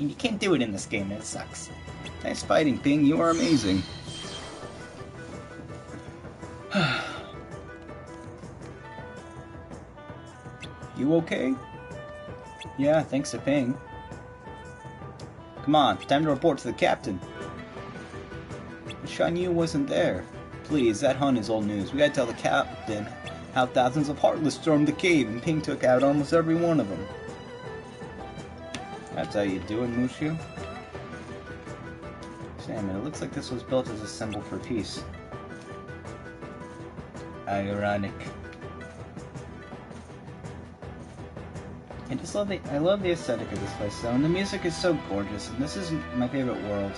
And you can't do it in this game, it sucks. Nice fighting, Ping. You are amazing. You okay? Yeah, thanks to Ping. Come on, time to report to the captain. Shan Yu wasn't there. Please, that Hun is old news. We gotta tell the captain how thousands of Heartless stormed the cave and Ping took out almost every one of them. That's how you do it, Mushu? Salmon, it looks like this was built as a symbol for peace. Ironic. I love the aesthetic of this place though, and the music is so gorgeous, and this is my favorite world.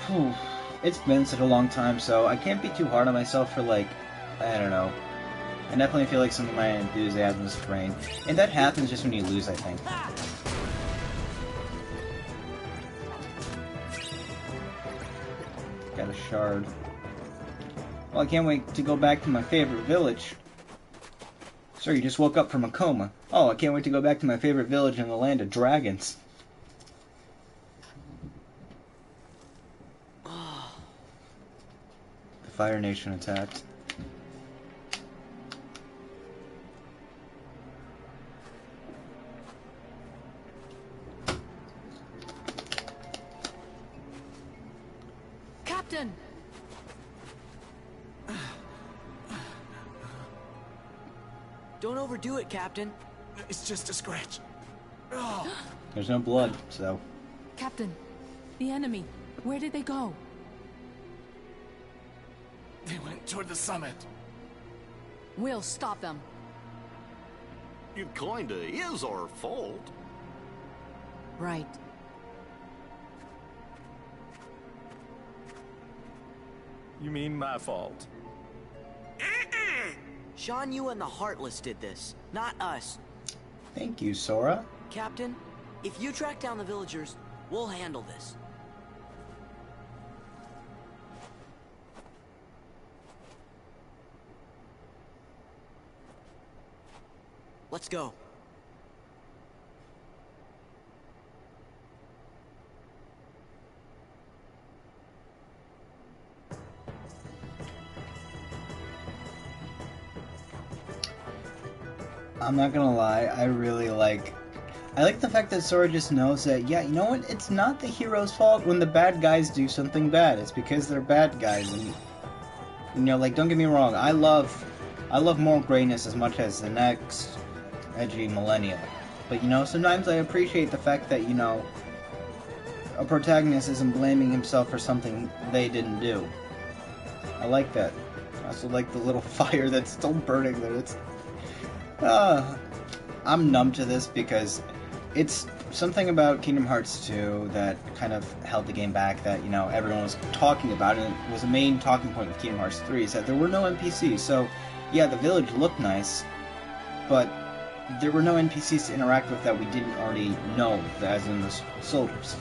Whew. It's been such a long time, so I can't be too hard on myself for, like, I don't know. I definitely feel like some of my enthusiasm is strained. And that happens just when you lose, I think. Got a shard. Well, I can't wait to go back to my favorite village. Sir, you just woke up from a coma. Oh, I can't wait to go back to my favorite village in the land of dragons. The Fire Nation attacked. Captain! Don't overdo it, Captain. It's just a scratch. Oh. There's no blood, so... Captain, the enemy, where did they go? They went toward the summit. We'll stop them. It kinda is our fault. Right. You mean my fault? Shan Yu and the Heartless did this, not us. Thank you, Sora. Captain, if you track down the villagers, we'll handle this. Let's go. I'm not gonna lie, I like the fact that Sora just knows that, yeah, you know what, it's not the hero's fault when the bad guys do something bad, it's because they're bad guys, and, you know, like, don't get me wrong, I love moral greatness as much as the next edgy millennial, but, you know, sometimes I appreciate the fact that, you know, a protagonist isn't blaming himself for something they didn't do. I like that. I also like the little fire that's still burning there, it's... I'm numb to this because it's something about Kingdom Hearts 2 that kind of held the game back that, you know, everyone was talking about, and it was a main talking point with Kingdom Hearts 3, is that there were no NPCs. So, yeah, the village looked nice, but there were no NPCs to interact with that we didn't already know, as in the soldiers.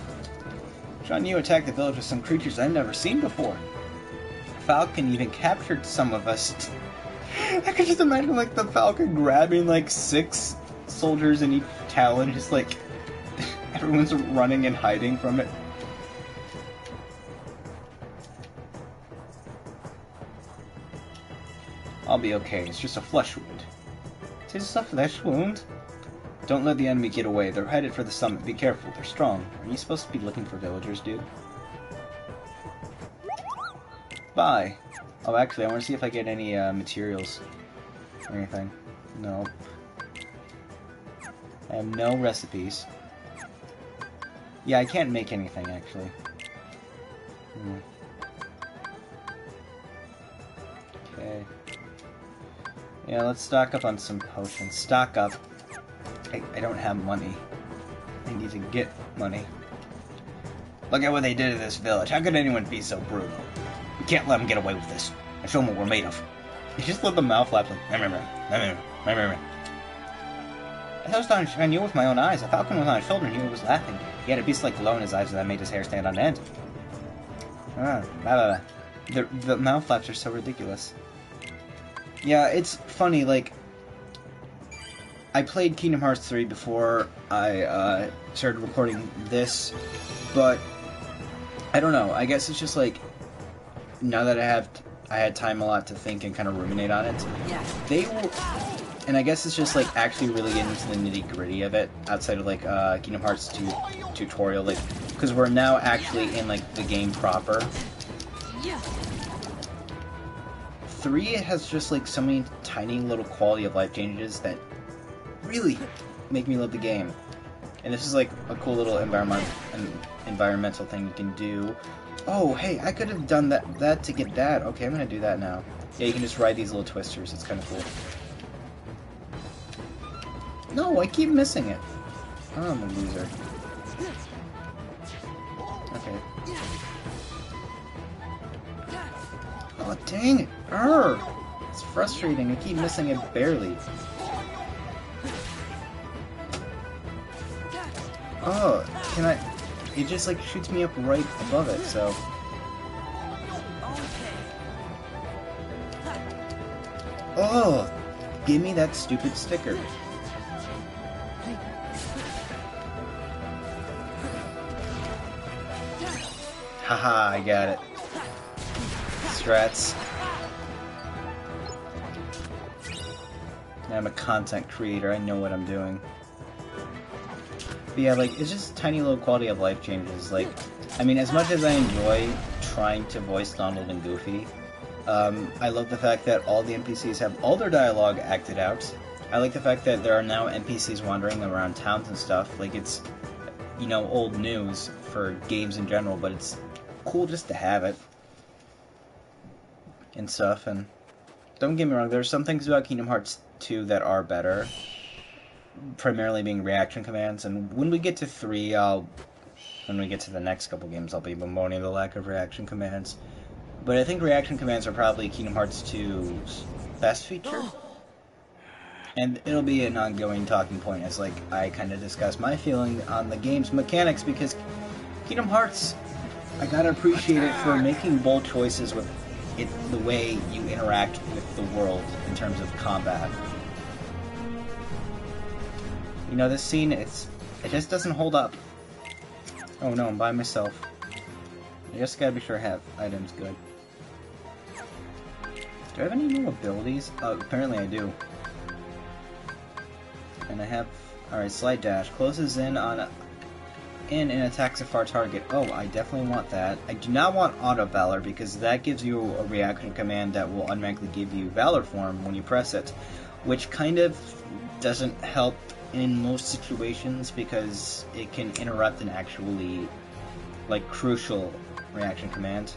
Shan Yu attacked the village with some creatures I've never seen before. Falcon even captured some of us. I could just imagine, like, the Falcon grabbing, like, 6 soldiers in each talon, just, like, everyone's running and hiding from it. I'll be okay, it's just a flesh wound. It's just a flesh wound? Don't let the enemy get away, they're headed for the summit, be careful, they're strong. Are you supposed to be looking for villagers, dude? Bye. Oh, actually, I want to see if I get any materials or anything. No. I have no recipes. Yeah, I can't make anything, actually. Okay. Yeah, let's stock up on some potions. Stock up. I don't have money. I need to get money. Look at what they did to this village. How could anyone be so brutal? We can't let them get away with this. And show them what we're made of. You just let the mouth flap like, I saw Shan Yu with my own eyes. A falcon was on his shoulder and he was laughing. He had a beast-like glow in his eyes that made his hair stand on end. The mouth flaps are so ridiculous. Yeah, it's funny, like... I played Kingdom Hearts 3 before I started recording this, but I don't know. I guess it's just like now that I had time a lot to think and kind of ruminate on it. They will, and I guess it's just like actually really getting into the nitty gritty of it outside of like Kingdom Hearts 2 tutorial, like because we're now actually in like the game proper. 3 has just like so many tiny little quality of life changes that really make me love the game. And this is like a cool little environmental thing you can do. Oh, hey, I could have done that to get that. Okay, I'm gonna do that now. Yeah, you can just ride these little twisters. It's kind of cool. No, I keep missing it. Oh, I'm a loser. Okay. Oh, dang it. Urgh. It's frustrating. I keep missing it barely. Oh, can I... It just, like, shoots me up right above it, so... Oh! Give me that stupid sticker. Haha, I got it. Strats. I'm a content creator, I know what I'm doing. But yeah, like, it's just tiny little quality of life changes. Like, I mean, as much as I enjoy trying to voice Donald and Goofy, I love the fact that all the NPCs have all their dialogue acted out. I like the fact that there are now NPCs wandering around towns and stuff. Like, it's, you know, old news for games in general, but it's cool just to have it. And stuff, and don't get me wrong, there's some things about Kingdom Hearts 2 that are better. Primarily being reaction commands, and when we get to 3, when we get to the next couple games, I'll be bemoaning the lack of reaction commands. But I think reaction commands are probably Kingdom Hearts 2's best feature. And it'll be an ongoing talking point as, like, I kind of discuss my feeling on the game's mechanics, because Kingdom Hearts, I gotta appreciate it for making bold choices with it, the way you interact with the world in terms of combat. You know, this scene, it just doesn't hold up. Oh no, I'm by myself. I just gotta be sure I have items good. Do I have any new abilities? Oh, apparently I do. And I have... Alright, Slide Dash. Closes in on... and attacks a far target. Oh, I definitely want that. I do not want Auto Valor, because that gives you a reaction command that will automatically give you Valor form when you press it. Which kind of doesn't help in most situations, because it can interrupt an actually, like, crucial reaction command.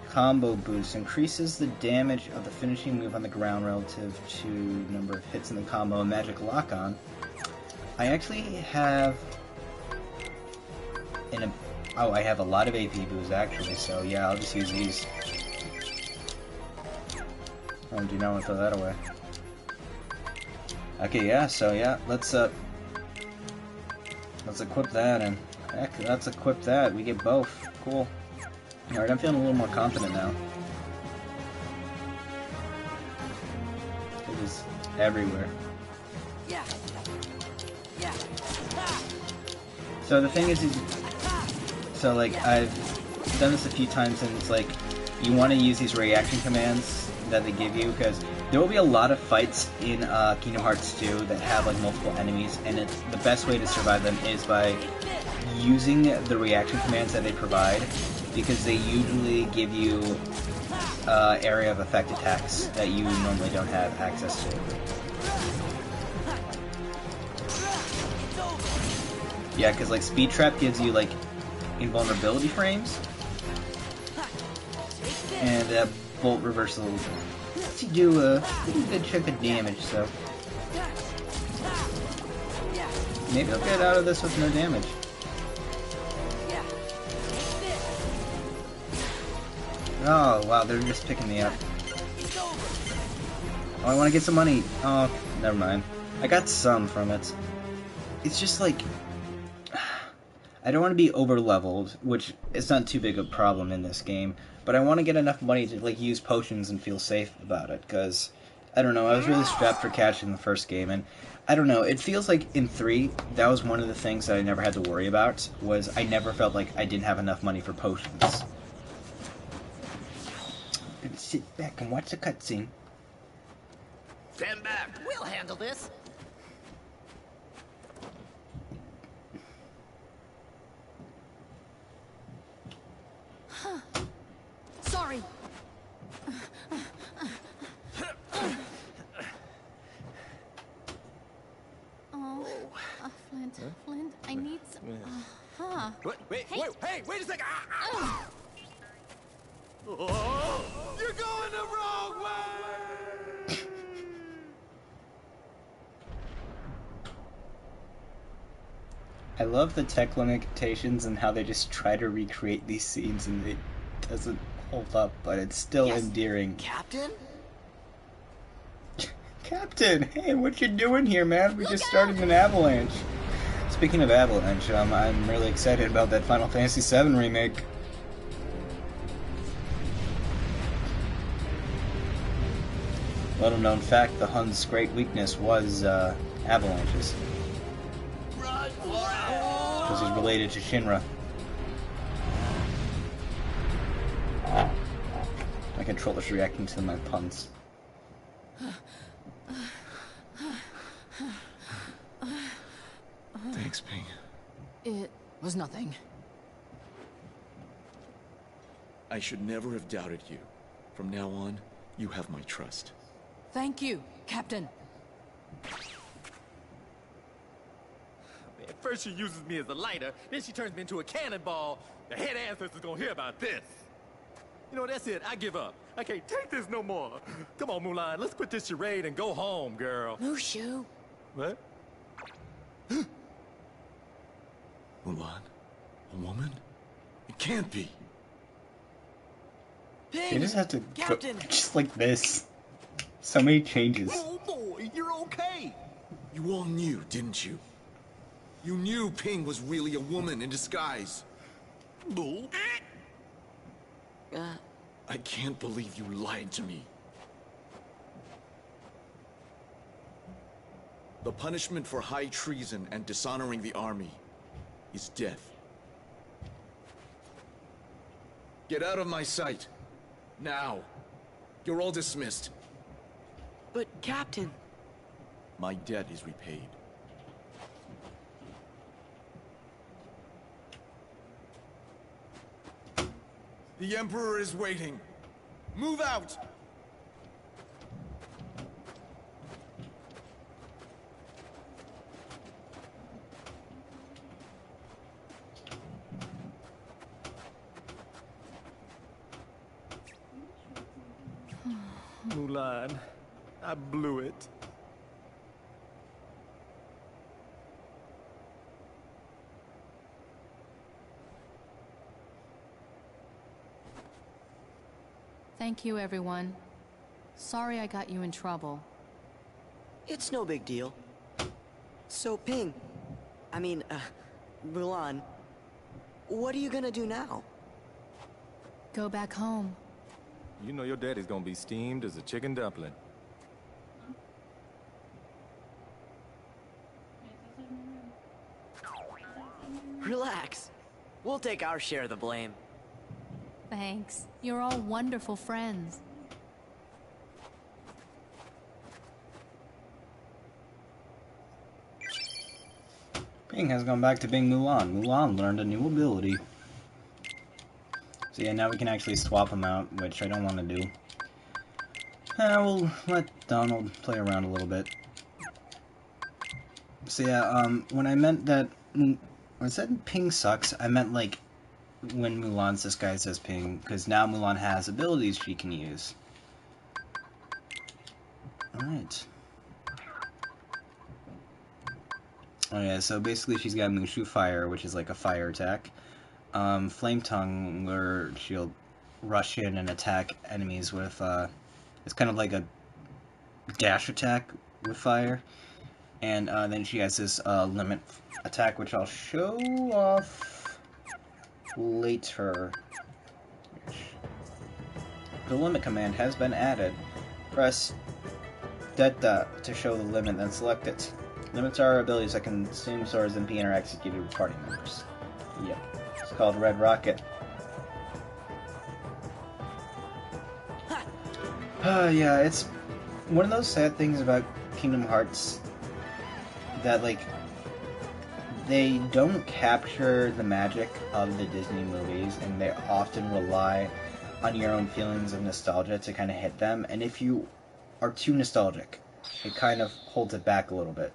Combo Boost increases the damage of the finishing move on the ground relative to number of hits in the combo and Magic Lock-On. I actually have I have a lot of AP boosts actually, so yeah, I'll just use these. Oh, do you not want to throw that away? Okay, yeah, so yeah, let's equip that, and heck, let's equip that. We get both. Cool. Alright, I'm feeling a little more confident now. It is everywhere. So the thing is so like, I've done this a few times, and it's like, you want to use these reaction commands that they give you, because there will be a lot of fights in Kingdom Hearts 2 that have like multiple enemies, and the best way to survive them is by using the reaction commands that they provide, because they usually give you area of effect attacks that you normally don't have access to. Yeah, because like Speed Trap gives you like invulnerability frames, and Bolt Reversal lets you do a pretty good chunk of damage, so maybe I'll get out of this with no damage. Oh wow, they're just picking me up. Oh, I want to get some money. Oh, never mind. I got some from it. It's just like, I don't want to be over-leveled, which is not too big a problem in this game, but I want to get enough money to like use potions and feel safe about it, because, I don't know, I was really strapped for cash in the first game, and I don't know. It feels like in 3, that was one of the things that I never had to worry about, was I never felt like I didn't have enough money for potions. I'm gonna sit back and watch the cutscene. Stand back. We'll handle this. Sorry. Flint, I need some... Wait, wait a second! Oh, you're going the wrong way! I love the tech limitations and how they just try to recreate these scenes and it doesn't hold up, but it's still endearing. Captain? Captain, hey, what you doing here, man? We just started an avalanche. Speaking of avalanche, I'm really excited about that Final Fantasy VII remake. Little known fact, the Hun's great weakness was avalanches. Because he's related to Shinra. My controller's reacting to my puns. Thanks, Ping. It was nothing. I should never have doubted you. From now on, you have my trust. Thank you, Captain. Man, first she uses me as a lighter, then she turns me into a cannonball. The head ancestor's gonna hear about this. You know, that's it. I give up. I can't take this no more. Come on, Mulan. Let's quit this charade and go home, girl. Mushu. What? Mulan? A woman? It can't be. They Ping! just have to Captain! go just like this. So many changes. Oh boy, you're okay. You all knew, didn't you? You knew Ping was really a woman in disguise. Bull. I can't believe you lied to me. The punishment for high treason and dishonoring the army is death. Get out of my sight. Now. You're all dismissed. But, Captain... My debt is repaid. The Emperor is waiting. Move out! Mulan, I blew it. Thank you, everyone. Sorry I got you in trouble. It's no big deal. So, Ping... Mulan... What are you gonna do now? Go back home. You know your daddy's gonna be steamed as a chicken dumpling. Relax. We'll take our share of the blame. Thanks. You're all wonderful friends. Ping has gone back to being Mulan. Mulan learned a new ability. So yeah, now we can actually swap them out, which I don't want to do. We'll let Donald play around a little bit. So yeah, when I meant that... When I said Ping sucks, I meant like when Mulan's disguised as Ping, because now Mulan has abilities she can use. Alright. Oh yeah, so basically she's got Mushu Fire, which is like a fire attack. Flame Tongue, where she'll rush in and attack enemies with, it's kind of like a dash attack with fire. And then she has this limit attack, which I'll show off later. The limit command has been added. Press Delta to show the limit, then select it. Limits our abilities that consume Sora's MP and are executed with party members. Yep. It's called Red Rocket. Yeah, it's one of those sad things about Kingdom Hearts that, like, they don't capture the magic of the Disney movies, and they often rely on your own feelings of nostalgia to kind of hit them, and if you are too nostalgic, it kind of holds it back a little bit.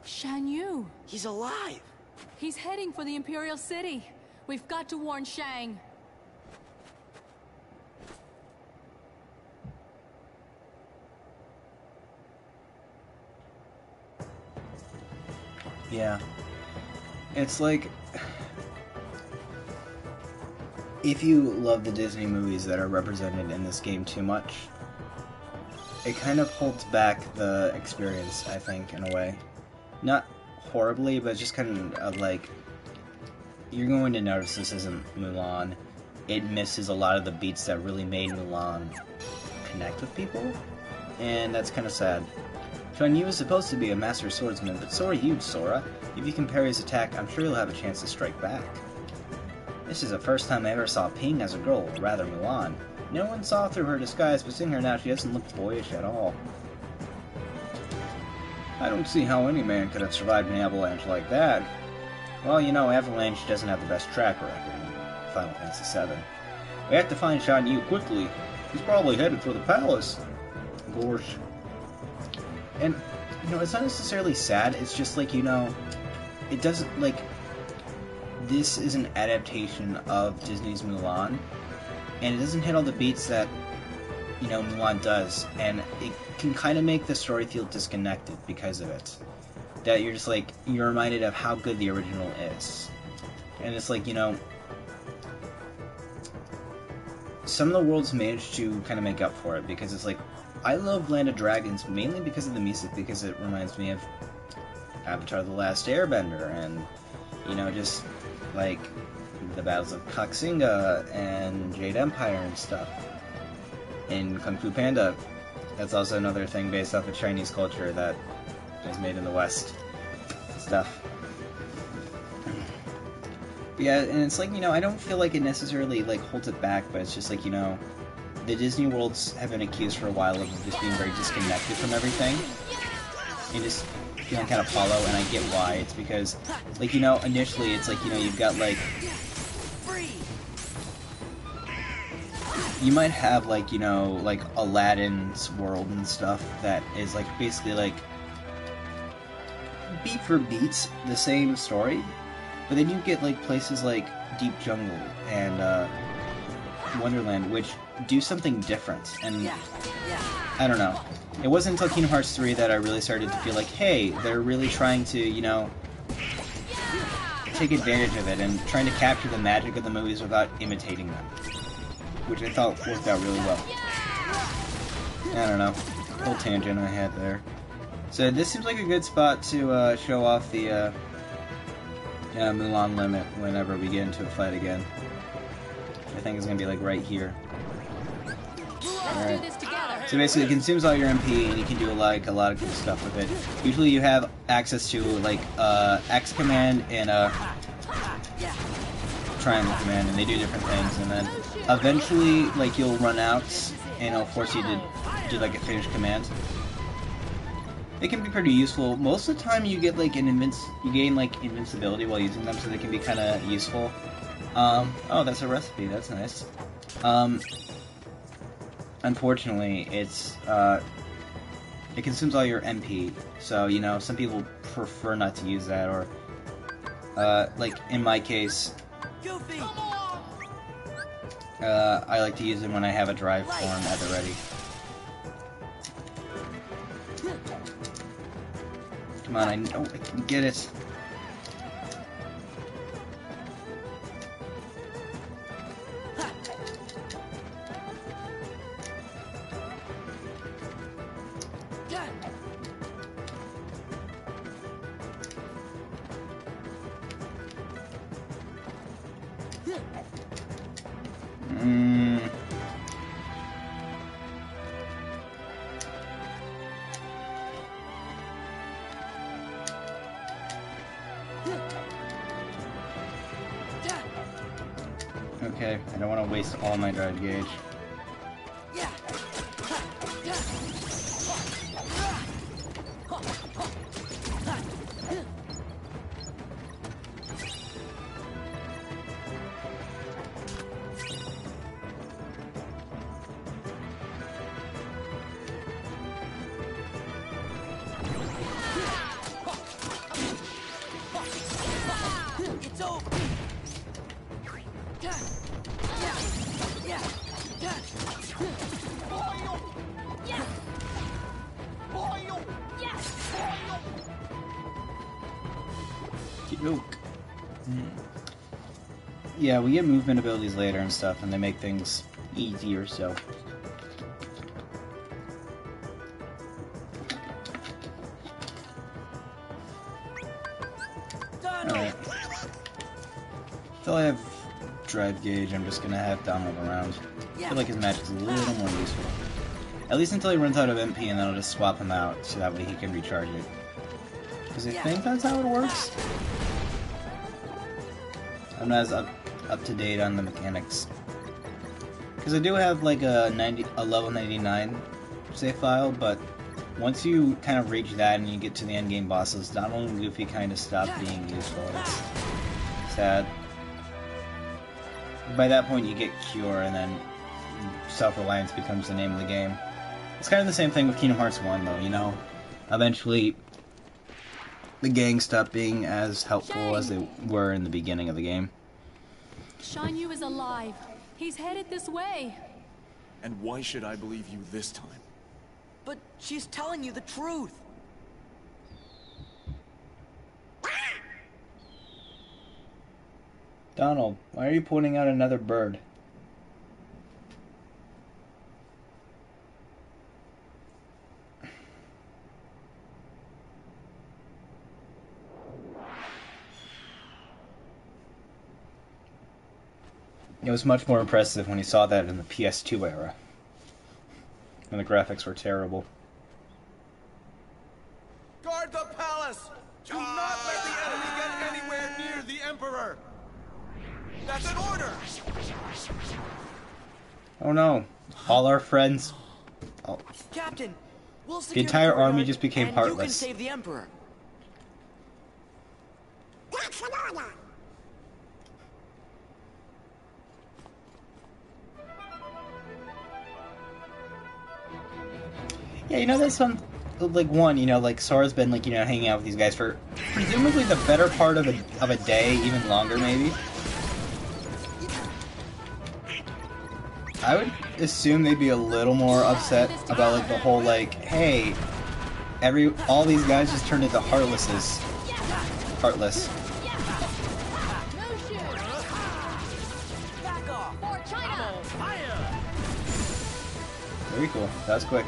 Shan Yu! He's alive! He's heading for the Imperial City. We've got to warn Shang. Yeah. It's like, if you love the Disney movies that are represented in this game too much, it kind of holds back the experience, I think, in a way. Not horribly, but just kind of like, you're going to notice this isn't Mulan. It misses a lot of the beats that really made Mulan connect with people, and that's kind of sad. Shan Yu is supposed to be a master swordsman, but so are you, Sora. If you can parry his attack, I'm sure you'll have a chance to strike back. This is the first time I ever saw Ping as a girl, or rather Mulan. No one saw through her disguise, but seeing her now, she doesn't look boyish at all. I don't see how any man could have survived an avalanche like that. Well, you know, Avalanche doesn't have the best track record in Final Fantasy VII. We have to find Shan Yu quickly. He's probably headed for the palace. Gorsh. And, you know, it's not necessarily sad, it's just like, you know, it doesn't, like, this is an adaptation of Disney's Mulan, and it doesn't hit all the beats that, you know, Mulan does, and it can kind of make the story feel disconnected because of it. That you're just like, you're reminded of how good the original is. And it's like, you know, some of the worlds managed to kind of make up for it, because it's like, I love Land of Dragons mainly because of the music, because it reminds me of Avatar: The Last Airbender, and, you know, just, like, the battles of Koxinga and Jade Empire and stuff. In Kung Fu Panda, that's also another thing based off of Chinese culture that is made in the West. Stuff. Yeah, and it's like, you know, I don't feel like it necessarily, like, holds it back, but it's just like, you know, the Disney worlds have been accused for a while of just being very disconnected from everything. And just feeling kind of hollow, and I get why. It's because, like, you know, initially it's like, you know, you've got, like, you might have, like, you know, like, Aladdin's world and stuff that is, like, basically, like, beat for beats the same story, but then you get, like, places like Deep Jungle and Wonderland, which do something different, and I don't know. It wasn't until Kingdom Hearts 3 that I really started to feel like, hey, they're really trying to, you know, take advantage of it and trying to capture the magic of the movies without imitating them, which I thought worked out really well. I don't know. Whole tangent I had there. So this seems like a good spot to show off the Mulan limit whenever we get into a fight again. I think it's going to be like right here. Alright. So basically it consumes all your MP, and you can do like a lot of good stuff with it. Usually you have access to like X command and triangle command, and they do different things, and then eventually like you'll run out and it'll force you to do like a finish command. They can be pretty useful. Most of the time you get like you gain like invincibility while using them, so they can be kind of useful. Oh, that's a recipe. That's nice. Unfortunately, it consumes all your MP, so, you know, some people prefer not to use that, or, like, in my case, I like to use them when I have a drive form at the ready. Come on, I know I can get it. Okay, I don't want to waste all my drive gauge. It's over. Yeah, we get movement abilities later and stuff, and they make things easier, so... Alright. Until I have drive gauge, I'm just gonna have Donald around. I feel like his magic's a little more useful. At least until he runs out of MP, and then I'll just swap him out, so that way he can recharge it. Because I think that's how it works. I'm not as up to date on the mechanics. Because I do have like a level 99 save file, but once you kind of reach that and you get to the end game bosses, Donald and Goofy kind of stop being useful. It's sad. By that point you get Cure, and then self-reliance becomes the name of the game. It's kind of the same thing with Kingdom Hearts 1 though, you know? Eventually the gang stopped being as helpful as they were in the beginning of the game. Shan Yu is alive. He's headed this way. And why should I believe you this time? But she's telling you the truth. Donald, why are you pointing out another bird? It was much more impressive when you saw that in the PS2 era, when the graphics were terrible. Guard the palace! Do not let the enemy get anywhere near the Emperor! That's an order! Oh no, all our friends... Oh. Captain, we'll The entire army just became and heartless. You can save the Emperor. That's an order. Yeah, you know, that's some... Like, one, you know, like, Sora's been, like, you know, hanging out with these guys for presumably the better part of a day, even longer, maybe. I would assume they'd be a little more upset about, like, the whole, like, hey, all these guys just turned into Heartlesses. Heartless. Back off. Very cool. That was quick.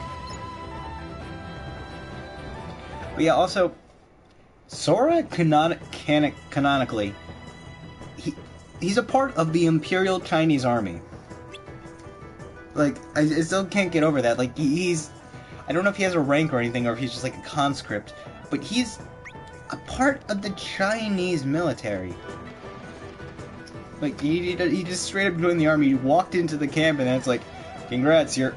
But yeah, also, Sora canonically, he's a part of the Imperial Chinese Army. Like, I still can't get over that. Like, he's... I don't know if he has a rank or anything, or if he's just like a conscript, but he's a part of the Chinese military. Like, he just straight up joined the army. He walked into the camp, and then it's like, congrats, you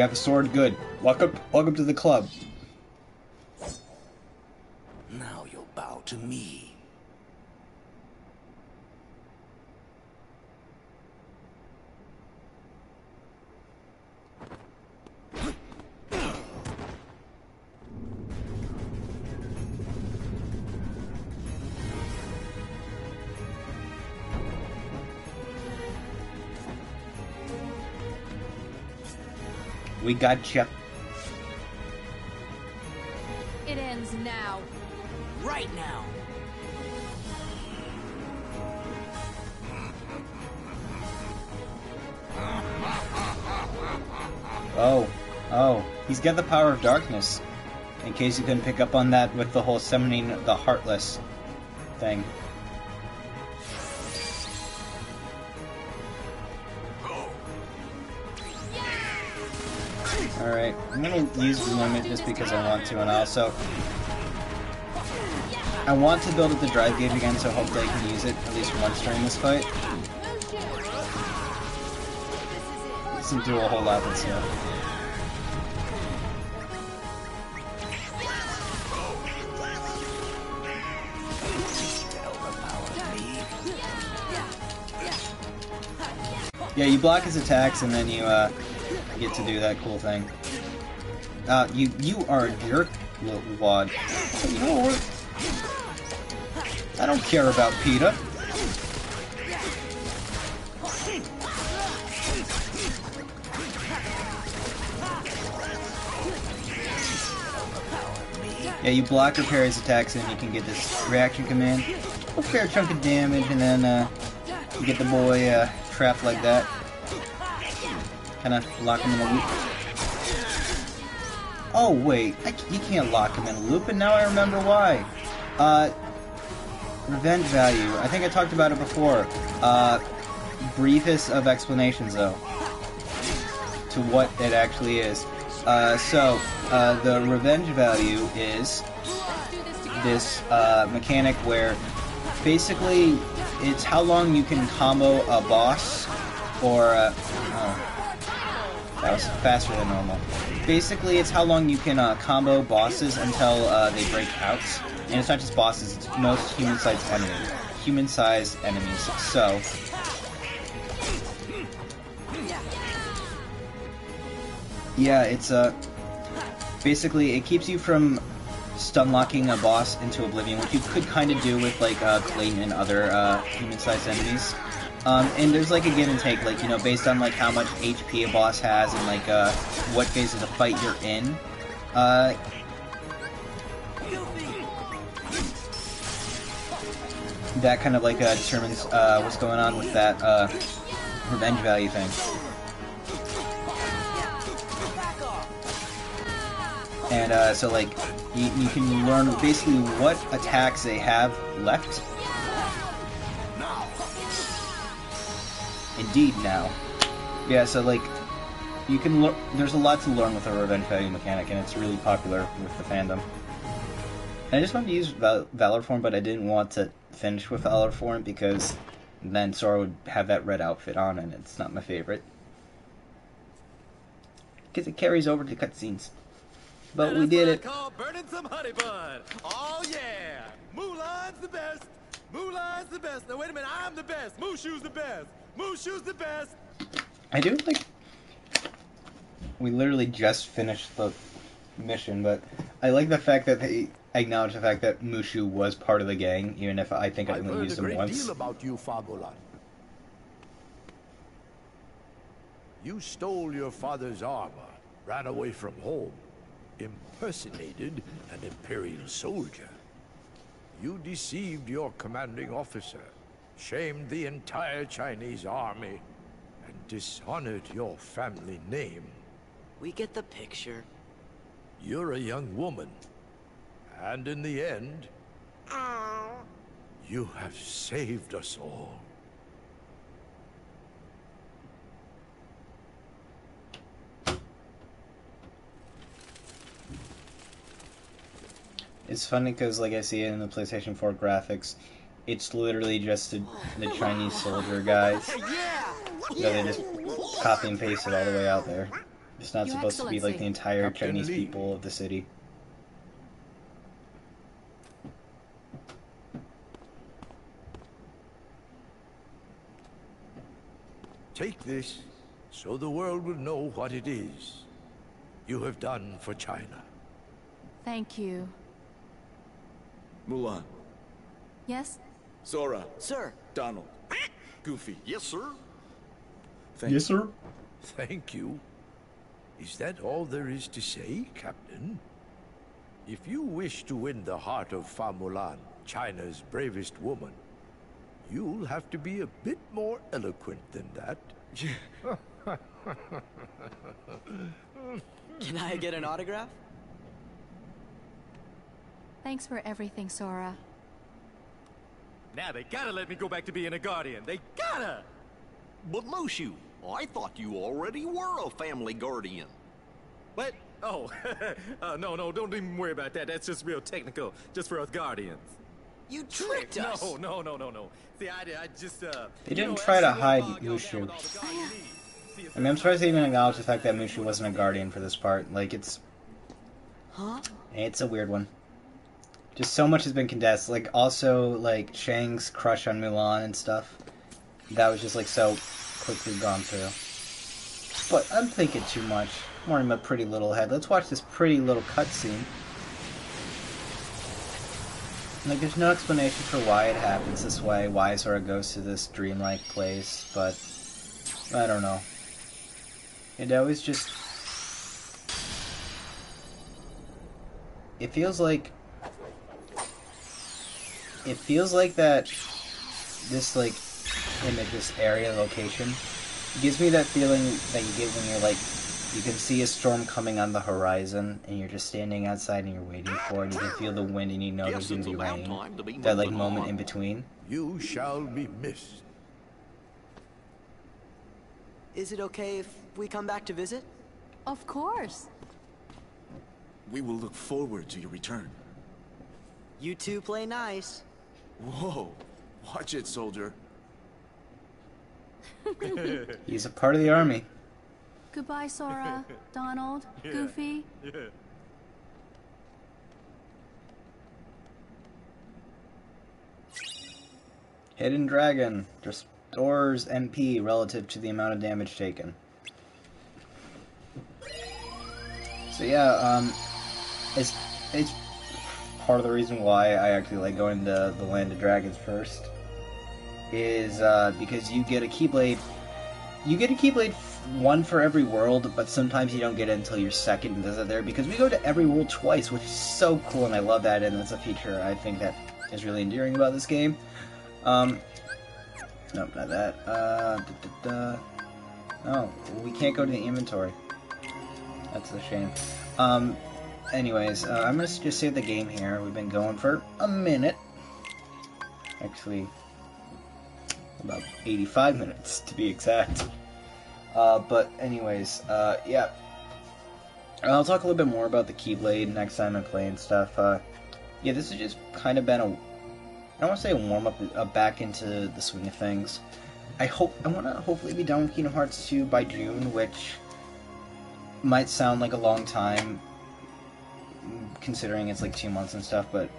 have a sword, good. Welcome to the club. Now you'll bow to me. We gotcha. It ends now. Right now. Oh, he's got the power of darkness. In case you couldn't pick up on that with the whole summoning the Heartless thing. Alright, I'm gonna use the limit just because I want to, and also I want to build up the drive gauge again, so hopefully I can use it at least once during this fight. Doesn't do a whole lot, but still. Yeah, you block his attacks and then you get to do that cool thing. You are a jerk, Wad. You know what? I don't care about PETA. Yeah, you block or parry his attacks and you can get this reaction command. A fair chunk of damage, and then you get the boy trapped like that. Kinda lock him in a loop. Oh wait, you can't lock him in a loop, and now I remember why. Revenge value. I think I talked about it before. Briefest of explanations, though, to what it actually is. The revenge value is this mechanic where basically it's how long you can combo a boss, or that was faster than normal. Basically, it's how long you can combo bosses until they break out, and it's not just bosses; it's most human-sized enemies. Human-sized enemies. So. Yeah, it's basically it keeps you from stun locking a boss into oblivion, which you could kind of do with like Clayton and other human-sized enemies. And there's like a give and take, like, you know, based on like how much HP a boss has and like what phase of the fight you're in. That kind of like determines what's going on with that revenge value thing. And so like you can learn basically what attacks they have left. Indeed, now. Yeah, so like you can there's a lot to learn with the revenge value mechanic, and it's really popular with the fandom. And I just wanted to use Valor Form, but I didn't want to finish with Valor Form because then Sora would have that red outfit on, and it's not my favorite. Because it carries over to cutscenes. But we did it. Call burning some honey bun. Oh yeah, Mulan's the best. Mulan's the best. Now wait a minute, I'm the best. Mushu's the best. Mushu's the best. I do like. We literally just finished the mission, but I like the fact that they acknowledge the fact that Mushu was part of the gang, even if I think I only used him once. I've heard a great deal about you, Fabulan. You stole your father's armor, ran away from home, impersonated an Imperial soldier. You deceived your commanding officer, shamed the entire Chinese army, and dishonored your family name. We get the picture. You're a young woman, and in the end, you have saved us all. It's funny because, like, I see it in the PlayStation 4 graphics. It's literally just the Chinese soldier guys. Yeah, they just copy and paste it all the way out there. It's not supposed to be like the entire Chinese people of the city. Take this, so the world will know what it is you have done for China. Thank you. Mulan. Yes? Sora. Sir. Donald. Goofy. Yes, sir. Thank you. sir. Thank you. Is that all there is to say, Captain? If you wish to win the heart of Mulan, China's bravest woman, you'll have to be a bit more eloquent than that. Can I get an autograph? Thanks for everything, Sora. Now they gotta let me go back to being a guardian. They gotta! But Mushu, I thought you already were a family guardian. What? Oh, no, don't even worry about that. That's just real technical, just for us guardians. You tricked us! No. See, I just, They didn't try to hide Mushu. I mean, I'm surprised they even acknowledged the fact that Mushu wasn't a guardian for this part. Like, it's... Huh? It's a weird one. Just so much has been condensed. Like, also, like, Shang's crush on Mulan and stuff. That was just, like, so quickly gone through. But I'm thinking too much. I'm wearing my pretty little head. Let's watch this pretty little cutscene. Like, there's no explanation for why it happens this way, why Sora goes to this dreamlike place, but I don't know. It always just... It feels like that this, like, image, this area, location, gives me that feeling that you get when you're, like, you can see a storm coming on the horizon, and you're just standing outside and you're waiting for it, and you can feel the wind, and you know there's going to be rain. That, like, moment in between. You shall be missed. Is it okay if we come back to visit? Of course. We will look forward to your return. You two play nice. Whoa, watch it, soldier. He's a part of the army. Goodbye, Sora, Donald, Goofy. Yeah. Hidden Dragon restores MP relative to the amount of damage taken. So yeah, it's part of the reason why I actually like going to the Land of Dragons first is because you get a Keyblade. You get a Keyblade one for every world, but sometimes you don't get it until your second visit there, because we go to every world twice, which is so cool, and I love that, and it's a feature I think that is really endearing about this game. Nope, not that. Oh, we can't go to the inventory. That's a shame. Anyways, I'm gonna just save the game here. We've been going for a minute. Actually, about 85 minutes to be exact. But anyways, yeah. I'll talk a little bit more about the Keyblade next time I play and stuff. Yeah, this has just kind of been I don't want to say a warm-up, back into the swing of things. I want to hopefully be done with Kingdom Hearts 2 by June, which might sound like a long time, considering it's like 2 months and stuff, but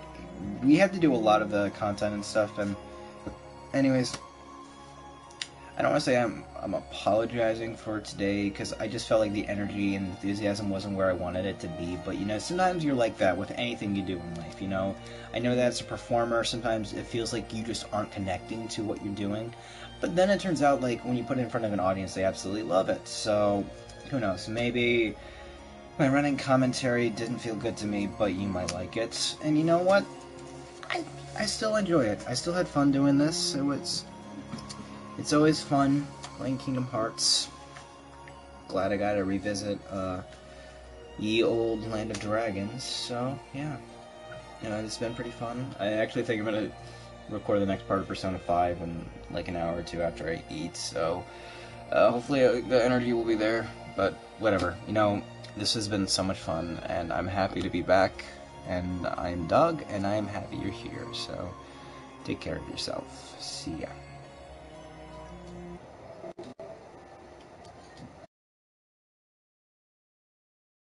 we have to do a lot of the content and stuff, and anyways, I don't want to say I'm apologizing for today, because I just felt like the energy and enthusiasm wasn't where I wanted it to be, but, you know, sometimes you're like that with anything you do in life, you know? I know that as a performer, sometimes it feels like you just aren't connecting to what you're doing, but then it turns out, like, when you put it in front of an audience, they absolutely love it, so, who knows, maybe my running commentary didn't feel good to me, but you might like it, and you know what? I still enjoy it. I still had fun doing this, so it's always fun playing Kingdom Hearts. Glad I got to revisit ye old Land of Dragons. So yeah, you know, it's been pretty fun. I actually think I'm gonna record the next part of Persona 5 in like an hour or two after I eat. So hopefully the energy will be there. But whatever, you know, this has been so much fun, and I'm happy to be back. And I'm Doug, and I'm happy you're here. So take care of yourself. See ya.